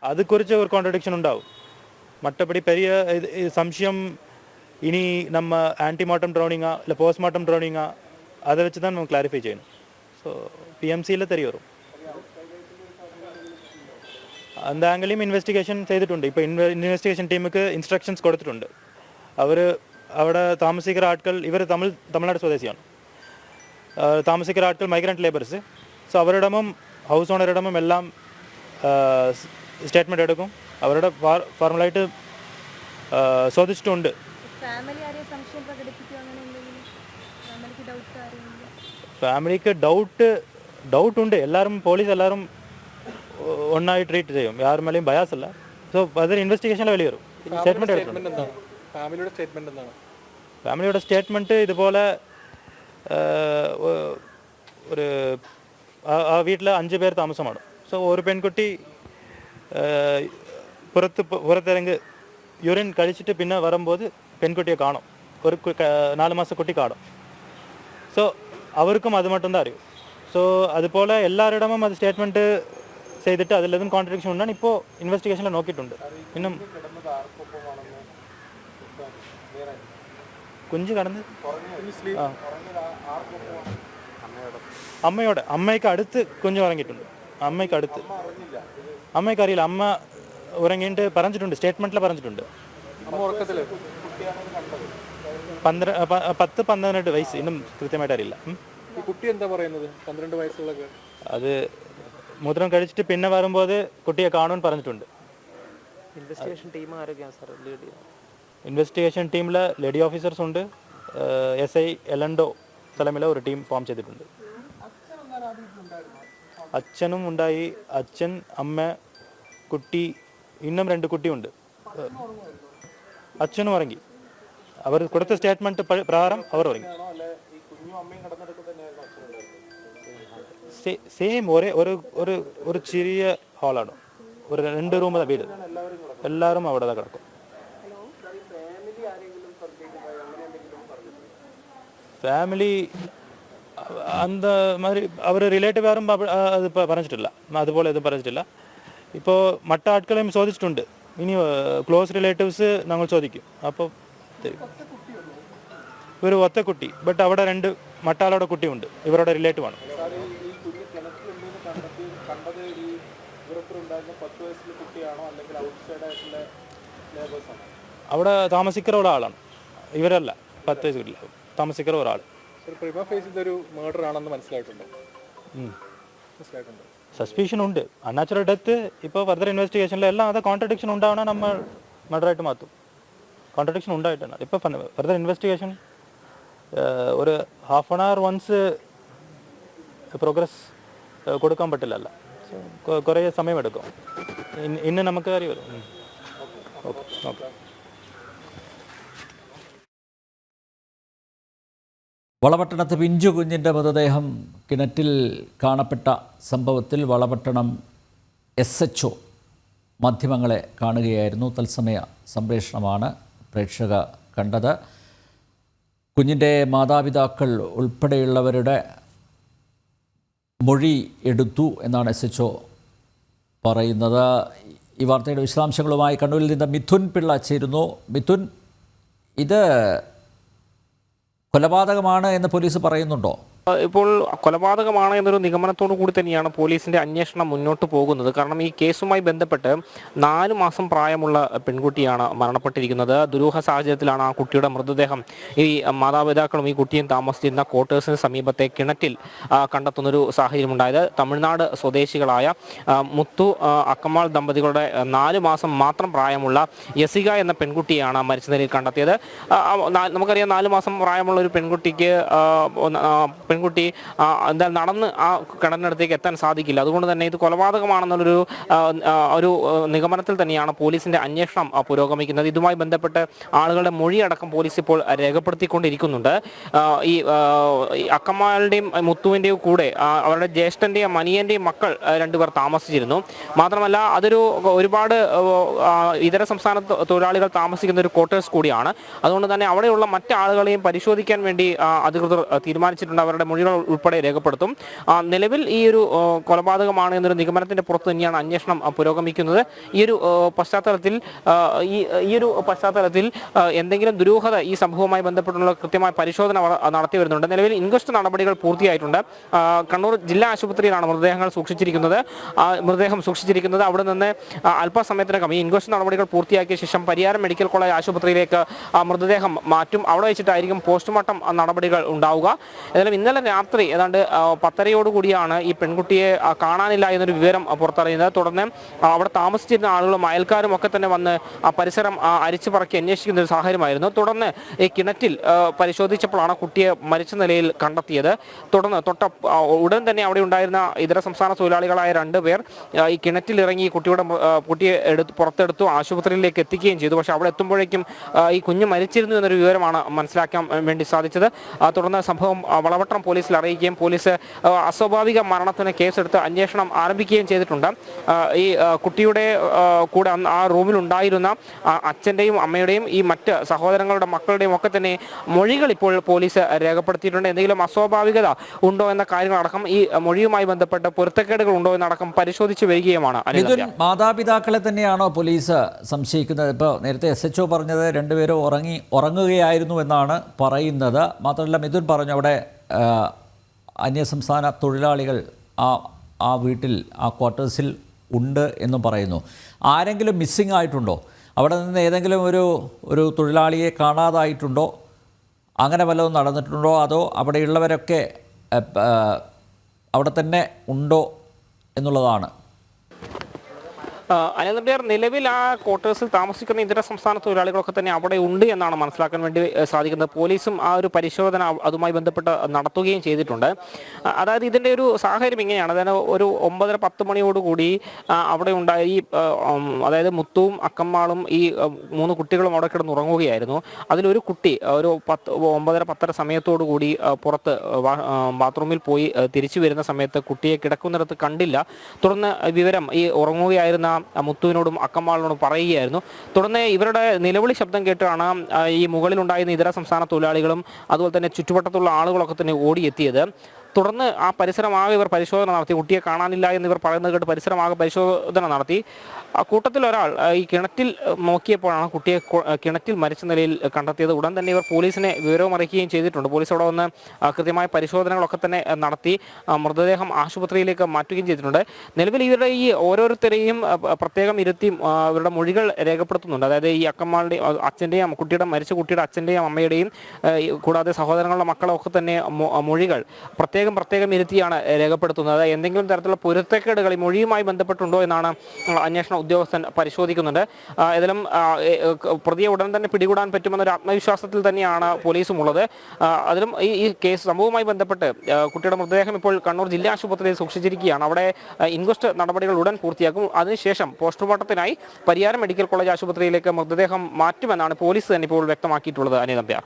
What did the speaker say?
அதுக்குறித்து ஒரு கான்ட்ரடிக்ஷன் உண்டாகும். மற்றபடி பெரிய சம்சயம் இனி நம்ம ஆன்டிமார்டம் ட்ரௌனிங்கா இல்லை போஸ்ட்மார்டம் ட்ரௌனிங்கா அதை வச்சு தான் நம்ம கிளாரிஃபை செய்யணும். ஸோ பிஎம்சியில் தெரிய வரும். அந்த ആംഗിളിലും ഇൻവെസ്റ്റിഗേഷൻ ചെയ്തിട്ടുണ്ട്. ഇപ്പോൾ ഇൻവെസ്റ്റിഗേഷൻ ടീമുക്ക് ഇൻസ്ട്രക്ഷൻസ് കൊടുത്തിട്ടുണ്ട്. അവർ അവിടെ താമസിക്കുന്ന ആൾക്കാർ ഇവർ തമിഴ്നാട് സ്വദേശിയാണ്. താമസിക്കുന്ന ആൾക്കാർ മൈഗ്രൻ്റ് ലേബേഴ്സ്. സോ അവരുടെയും ഹൗസ് ഓണറുടെയും എല്ലാം സ്റ്റേറ്റ്മെൻറ്റ് എടുക്കും. അവരുടെ ഫോർമലായിട്ട് ചോദിച്ചിട്ടുണ്ട്. ഫാമിലിക്ക് ഡൗട്ട് ഉണ്ട്. എല്ലാവരും പോലീസ് എല്ലാവരും ഒന്നായി ട്രീറ്റ് ചെയ്യും. യാർ മേലെയും ബയാസ് അല്ല. സോ അതൊരു ഇൻവെസ്റ്റിഗേഷനിൽ വലിയ വരും. ഫാമിലിയുടെ സ്റ്റേറ്റ്മെൻറ്റ് ഇതുപോലെ ഒരു ആ വീട്ടിൽ 5 പേർ താമസമാണ്. സോ ഒരു പെൺകുട്ടി പുറത്തിറങ്ങി യൂറിൻ കഴിച്ചിട്ട് പിന്നെ വരുമ്പോൾ പെൺകുട്ടിയെ കാണും. ഒരു 4 മാസ കുട്ടി കാണും. സോ അവർക്കും അത് മറ്റും അറിയും. സോ അതുപോലെ എല്ലാവരുടെയും അത് സ്റ്റേറ്റ്മെൻറ്റ് ചെയ്തിട്ട് അതിലതും കോൺട്രഡിക്ഷൻ ഉണ്ടാണ്. ഇപ്പോൾ ഇൻവെസ്റ്റിഗേഷനിൽ നോക്കിയിട്ടുണ്ട്. പിന്നെ കുഞ്ച് കടന്ന് അമ്മയ്ക്ക് അടുത്ത് കുഞ്ഞ് ഉറങ്ങിയിട്ടുണ്ട്. അമ്മയ്ക്ക് അറിയില്ല. അമ്മ ഉറങ്ങിയിട്ട് പറഞ്ഞിട്ടുണ്ട്, സ്റ്റേറ്റ്മെൻറ്റിൽ പറഞ്ഞിട്ടുണ്ട്. 10-12 വയസ്സ്. ഇന്നും കൃത്യമായിട്ട് അറിയില്ല. കുട്ടി എന്താ പറയുന്നത്? 12 വയസ്സുള്ള അത് മുദ്രം കഴിച്ചിട്ട് പിന്നെ വരുമ്പോൾ കുട്ടിയെ കാണുവാൻ പറഞ്ഞിട്ടുണ്ട്. ഇൻവെസ്റ്റിഗേഷൻ ടീമിൽ ലേഡി ഓഫീസേഴ്സ് ഉണ്ട്. SI എലൻഡോ തലമിൽ ഒരു ടീം ഫോം ചെയ്തിട്ടുണ്ട്. അച്ഛനും ഉണ്ടായി. അച്ഛൻ, അമ്മ, കുട്ടി, ഇന്നും 2 കുട്ടിയുണ്ട്. അച്ഛനും ഉറങ്ങി. അവർ കൊടുത്ത സ്റ്റേറ്റ്മെൻറ്റ് പ്രകാരം അവർ ഉറങ്ങി. സെയിം ഒരു ചെറിയ ഹാളാണ്. ഒരു 2 റൂം വീട്. എല്ലാവരും അവിടെ കിടക്കും. ഫാമിലി അന്ത മാതിരി അവർ റിലേറ്റീവ് ആരും അത് പറഞ്ഞിട്ടില്ല. അതുപോലെ ഇതും പറഞ്ഞിട്ടില്ല. ഇപ്പോൾ മറ്റ ആൾക്കാരെയും ചോദിച്ചിട്ടുണ്ട്. ഇനി ക്ലോസ് റിലേറ്റീവ്സ് ഞങ്ങൾ ചോദിക്കും. അപ്പോൾ ഒരു ഒറ്റ കുട്ടി. ബട്ട് അവിടെ 2 മറ്റാളുടെ കുട്ടിയുണ്ട്. ഇവരുടെ റിലേറ്റീവാണ്. അവിടെ താമസിക്കുന്ന ഒരാളാണ്. ഇവരല്ല. 10 വയസ്സില്ല താമസിക്കുന്ന ഒരാൾ. സസ്പീഷൻ ഉണ്ട്. Unnatural death. ഇപ്പോൾ ഫർദർ ഇൻവെസ്റ്റിഗേഷനിൽ എല്ലാം അത് കോൺട്രഡിക്ഷൻ ഉണ്ടാവണം. നമ്മൾ മർഡറായിട്ട് മാറ്റും. കോൺട്രഡിക്ഷൻ ഉണ്ടായിട്ടാണ്. ഇപ്പോൾ ഫർദർ ഇൻവെസ്റ്റിഗേഷൻ ഒരു half an hour once progress കൊടുക്കാൻ പറ്റില്ലല്ലോ. കുറേ സമയമെടുക്കും. ഇന്ന് നമുക്ക് കാര്യം വരും. Okay okay. വളപട്ടണത്ത് പിഞ്ചു കുഞ്ഞിൻ്റെ മൃതദേഹം കിണറ്റിൽ കാണപ്പെട്ട സംഭവത്തിൽ വളപട്ടണം SHO മാധ്യമങ്ങളെ കാണുകയായിരുന്നു. തത്സമയ സംപ്രേഷണമാണ് പ്രേക്ഷക കണ്ടത്. കുഞ്ഞിൻ്റെ മാതാപിതാക്കൾ ഉൾപ്പെടെയുള്ളവരുടെ മൊഴി എടുത്തു എന്നാണ് SHO പറയുന്നത്. ഈ വാർത്തയുടെ വിശദാംശങ്ങളുമായി കണ്ണൂരിൽ നിന്ന് മിഥുൻ പിള്ള ചേരുന്നു. മിഥുൻ, ഇത് കൊലപാതകമാണ് എന്ന് പോലീസ് പറയുന്നുണ്ടോ? ഇപ്പോൾ കൊലപാതകമാണ് എന്നൊരു നിഗമനത്തോടു കൂടി തന്നെയാണ് പോലീസിന്റെ അന്വേഷണം മുന്നോട്ട് പോകുന്നത്. കാരണം ഈ കേസുമായി ബന്ധപ്പെട്ട് 4 മാസം പ്രായമുള്ള പെൺകുട്ടിയാണ് മരണപ്പെട്ടിരിക്കുന്നത്. ദുരൂഹ സാഹചര്യത്തിലാണ് ആ കുട്ടിയുടെ മൃതദേഹം ഈ മാതാപിതാക്കളും ഈ കുട്ടിയും താമസിച്ചിരുന്ന ക്വാർട്ടേഴ്സിന് സമീപത്തെ കിണറ്റിൽ കണ്ടെത്തുന്നൊരു സാഹചര്യമുണ്ടായത്. തമിഴ്നാട് സ്വദേശികളായ മുത്തു അക്കമാൾ ദമ്പതികളുടെ 4 മാസം മാത്രം പ്രായമുള്ള യസിക എന്ന പെൺകുട്ടിയാണ് മരിച്ച നിലയിൽ കണ്ടെത്തിയത്. നമുക്കറിയാം, 4 മാസം പ്രായമുള്ള ഒരു പെൺകുട്ടി എന്താ നടന്ന് ആ കിണറിനടുത്തേക്ക് എത്താൻ സാധിക്കില്ല. അതുകൊണ്ട് തന്നെ ഇത് കൊലപാതകമാണെന്നുള്ളൊരു ഒരു നിഗമനത്തിൽ തന്നെയാണ് പോലീസിന്റെ അന്വേഷണം പുരോഗമിക്കുന്നത്. ഇതുമായി ബന്ധപ്പെട്ട് ആളുകളുടെ മൊഴിയടക്കം പോലീസ് ഇപ്പോൾ രേഖപ്പെടുത്തിക്കൊണ്ടിരിക്കുന്നുണ്ട്. ഈ അക്കമാളുടെയും മുത്തുവിൻ്റെയും കൂടെ അവരുടെ ജ്യേഷ്ഠൻ്റെയും അനിയൻ്റെയും മക്കൾ 2 പേർ താമസിച്ചിരുന്നു. മാത്രമല്ല ഒരുപാട് ഇതര സംസ്ഥാന തൊഴിലാളികൾ താമസിക്കുന്ന ഒരു ക്വാർട്ടേഴ്സ് കൂടിയാണ്. അതുകൊണ്ട് തന്നെ അവിടെയുള്ള മറ്റാളുകളെയും പരിശോധിക്കാൻ വേണ്ടി അധികൃതർ തീരുമാനിച്ചിട്ടുണ്ട്. അവരുടെ മൊഴികൾ ഉൾപ്പെടെ രേഖപ്പെടുത്തും. നിലവിൽ ഈ ഒരു കൊലപാതകമാണ് എന്നൊരു നിഗമനത്തിന്റെ പുറത്ത് തന്നെയാണ് അന്വേഷണം പുരോഗമിക്കുന്നത്. ഈ ഒരു പശ്ചാത്തലത്തിൽ എന്തെങ്കിലും ദുരൂഹത ഈ സംഭവവുമായി ബന്ധപ്പെട്ടുള്ള കൃത്യമായ പരിശോധന നടത്തി വരുന്നുണ്ട്. നിലവിൽ ഇൻക്വസ്റ്റ് നടപടികൾ പൂർത്തിയായിട്ടുണ്ട്. കണ്ണൂർ ജില്ലാ ആശുപത്രിയിലാണ് മൃതദേഹം സൂക്ഷിച്ചിരിക്കുന്നത്. അവിടെ നിന്ന് അല്പസമയത്തിനകം ഈ ഇൻക്വസ്റ്റ് നടപടികൾ പൂർത്തിയാക്കിയ ശേഷം പരിയാരം മെഡിക്കൽ കോളേജ് ആശുപത്രിയിലേക്ക് മൃതദേഹം മാറ്റും. അവിടെ വെച്ചിട്ടായിരിക്കും പോസ്റ്റ്മോർട്ടം നടപടികൾ ഉണ്ടാവുക. ഏതായാലും ഇന്നലെ രാത്രി ഏതാണ്ട് 10:30 ഈ പെൺകുട്ടിയെ കാണാനില്ല എന്നൊരു വിവരം പുറത്തറിയുന്നത്. തുടർന്ന് അവിടെ താമസിച്ചിരുന്ന ആളുകളും അയൽക്കാരും ഒക്കെ തന്നെ വന്ന് പരിസരം അരിച്ചു പറക്കി അന്വേഷിക്കുന്ന ഒരു സാഹചര്യമായിരുന്നു. തുടർന്ന് ഈ കിണറ്റിൽ പരിശോധിച്ചപ്പോഴാണ് കുട്ടിയെ മരിച്ച നിലയിൽ കണ്ടെത്തിയത്. തുടർന്ന് ഉടൻ തന്നെ അവിടെ ഉണ്ടായിരുന്ന ഇതര സംസ്ഥാന തൊഴിലാളികളായ 2 പേർ ഈ കിണറ്റിലിറങ്ങി കുട്ടിയെ പുറത്തെടുത്തു, ആശുപത്രിയിലേക്ക് എത്തിക്കുകയും ചെയ്തു. പക്ഷേ അവിടെ എത്തുമ്പോഴേക്കും ഈ കുഞ്ഞ് മരിച്ചിരുന്നു എന്നൊരു വിവരമാണ് മനസ്സിലാക്കാൻ വേണ്ടി സാധിച്ചത്. തുടർന്ന് സംഭവം വളവട്ടം പോലീസിൽ അറിയിക്കുകയും പോലീസ് അസ്വാഭാവിക മരണത്തിന് കേസെടുത്ത് അന്വേഷണം ആരംഭിക്കുകയും ചെയ്തിട്ടുണ്ട്. ഈ കുട്ടിയുടെ കൂടെ ആ റൂമിലുണ്ടായിരുന്ന അച്ഛൻ്റെയും അമ്മയുടെയും ഈ മറ്റ് സഹോദരങ്ങളുടെ മക്കളുടെയും ഒക്കെ തന്നെ മൊഴികൾ ഇപ്പോൾ പോലീസ് രേഖപ്പെടുത്തിയിട്ടുണ്ട്. എന്തെങ്കിലും അസ്വാഭാവികത ഉണ്ടോ എന്ന കാര്യങ്ങളടക്കം ഈ മൊഴിയുമായി ബന്ധപ്പെട്ട് പൊരുത്തക്കേടുകൾ ഉണ്ടോ എന്നടക്കം പരിശോധിച്ച് വരികയുമാണ്. മാതാപിതാക്കളെ തന്നെയാണോ പോലീസ് സംശയിക്കുന്നത്? ഇപ്പോൾ നേരത്തെ SHO പറഞ്ഞത് 2 പേരും ഉറങ്ങുകയായിരുന്നു എന്നാണ് പറയുന്നത്. മാത്രമല്ല മിഥുൻ പറഞ്ഞു അവിടെ അന്യസംസ്ഥാന തൊഴിലാളികൾ ആ വീട്ടിൽ ആ ക്വാർട്ടേഴ്സിൽ ഉണ്ട് എന്നും പറയുന്നു. ആരെങ്കിലും മിസ്സിംഗ് ആയിട്ടുണ്ടോ? അവിടെ നിന്ന് ഏതെങ്കിലും ഒരു തൊഴിലാളിയെ കാണാതായിട്ടുണ്ടോ? അങ്ങനെ വല്ലതും നടന്നിട്ടുണ്ടോ? അതോ അവിടെയുള്ളവരൊക്കെ അവിടെ തന്നെ ഉണ്ടോ എന്നുള്ളതാണ്. അനിൽ, നിലവിൽ ആ ക്വാർട്ടേഴ്സിൽ താമസിക്കുന്ന ഇതര സംസ്ഥാന തൊഴിലാളികളൊക്കെ തന്നെ അവിടെ ഉണ്ട് എന്നാണ് മനസ്സിലാക്കാൻ വേണ്ടി സാധിക്കുന്നത്. പോലീസും ആ ഒരു പരിശോധന അതുമായി ബന്ധപ്പെട്ട് നടത്തുകയും ചെയ്തിട്ടുണ്ട്. അതായത് ഇതിൻ്റെ ഒരു സാഹചര്യം ഇങ്ങനെയാണ്. അതായത് ഒരു 9:30-10 മണിയോടുകൂടി അവിടെ ഉണ്ടായ അതായത് മുത്തുവും അക്കമ്മാളും ഈ 3 കുട്ടികളും അവിടെ കിടന്ന് ഉറങ്ങുകയായിരുന്നു. അതിലൊരു കുട്ടി ഒരു 9:30-10:30 സമയത്തോടു കൂടി പുറത്ത് ബാത്റൂമിൽ പോയി തിരിച്ചു വരുന്ന സമയത്ത് കുട്ടിയെ കിടക്കുന്നിടത്ത് കണ്ടില്ല. തുടർന്ന് വിവരം ഈ ഉറങ്ങുകയായിരുന്ന മുത്തുവിനോടും അക്കമ്മാളിനോടും പറയുകയായിരുന്നു. തുടർന്ന് ഇവരുടെ നിലവിളി ശബ്ദം കേട്ടാണ് ഈ മുകളിലുണ്ടായിരുന്ന ഇതര സംസ്ഥാന തൊഴിലാളികളും അതുപോലെ തന്നെ ചുറ്റുവട്ടത്തുള്ള ആളുകളൊക്കെ തന്നെ ഓടിയെത്തിയത്. തുടർന്ന് ആ പരിസരമാകെ ഇവർ പരിശോധന നടത്തി. കുട്ടിയെ കാണാനില്ല എന്നിവർ പറയുന്നത് കേട്ട് പരിസരമാകെ പരിശോധന നടത്തി. ആ കൂട്ടത്തിൽ ഒരാൾ ഈ കിണറ്റിൽ നോക്കിയപ്പോഴാണ് കുട്ടിയെ കിണറ്റിൽ മരിച്ച നിലയിൽ കണ്ടെത്തിയത്. ഉടൻ തന്നെ ഇവർ പോലീസിനെ വിവരവും അറിയിക്കുകയും ചെയ്തിട്ടുണ്ട്. പോലീസ് അവിടെ വന്ന് കൃത്യമായ പരിശോധനകളൊക്കെ തന്നെ നടത്തി മൃതദേഹം ആശുപത്രിയിലേക്ക് മാറ്റുകയും ചെയ്തിട്ടുണ്ട്. നിലവിൽ ഇവരുടെ ഈ ഓരോരുത്തരെയും പ്രത്യേകം ഇരുത്തി ഇവരുടെ മൊഴികൾ രേഖപ്പെടുത്തുന്നുണ്ട്. അതായത് ഈ അക്കമ്മാളുടെയും അച്ഛൻ്റെയും മരിച്ച കുട്ടിയുടെ അച്ഛൻ്റെയും അമ്മയുടെയും കൂടാതെ സഹോദരങ്ങളുടെ മക്കളൊക്കെ തന്നെ മൊഴികൾ പ്രത്യേകം ഇരുത്തിയാണ് രേഖപ്പെടുത്തുന്നത്. എന്തെങ്കിലും തരത്തിലുള്ള പൊരുത്തക്കേടുകൾ ഈ മൊഴിയുമായി ബന്ധപ്പെട്ടുണ്ടോ എന്നാണ് അന്വേഷണ ഉദ്യോഗസ്ഥൻ പരിശോധിക്കുന്നുണ്ട്. ഏതായാലും പ്രതിയെ ഉടൻ തന്നെ പിടികൂടാൻ പറ്റുമെന്നൊരു ആത്മവിശ്വാസത്തിൽ തന്നെയാണ് പോലീസും ഉള്ളത്. അതിലും ഈ കേസ് സംഭവവുമായി ബന്ധപ്പെട്ട് കുട്ടിയുടെ മൃതദേഹം ഇപ്പോൾ കണ്ണൂർ ജില്ലാ ആശുപത്രിയിൽ സൂക്ഷിച്ചിരിക്കുകയാണ്. അവിടെ ഇൻക്വസ്റ്റ് നടപടികൾ ഉടൻ പൂർത്തിയാക്കും. അതിനുശേഷം പോസ്റ്റ്മോർട്ടത്തിനായി പരിയാരം മെഡിക്കൽ കോളേജ് ആശുപത്രിയിലേക്ക് മൃതദേഹം മാറ്റുമെന്നാണ് പോലീസ് തന്നെ ഇപ്പോൾ വ്യക്തമാക്കിയിട്ടുള്ളത്. അനിൽ നമ്പ്യാർ.